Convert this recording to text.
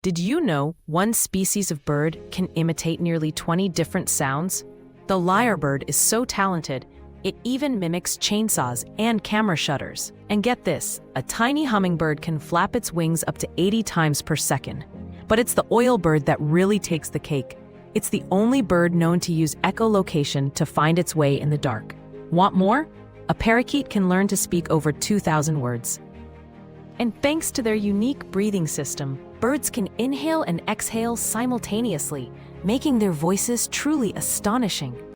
Did you know one species of bird can imitate nearly 20 different sounds? The lyrebird is so talented, it even mimics chainsaws and camera shutters. And get this, a tiny hummingbird can flap its wings up to 80 times per second. But it's the oilbird that really takes the cake. It's the only bird known to use echolocation to find its way in the dark. Want more? A parakeet can learn to speak over 2,000 words. And thanks to their unique breathing system, birds can inhale and exhale simultaneously, making their voices truly astonishing.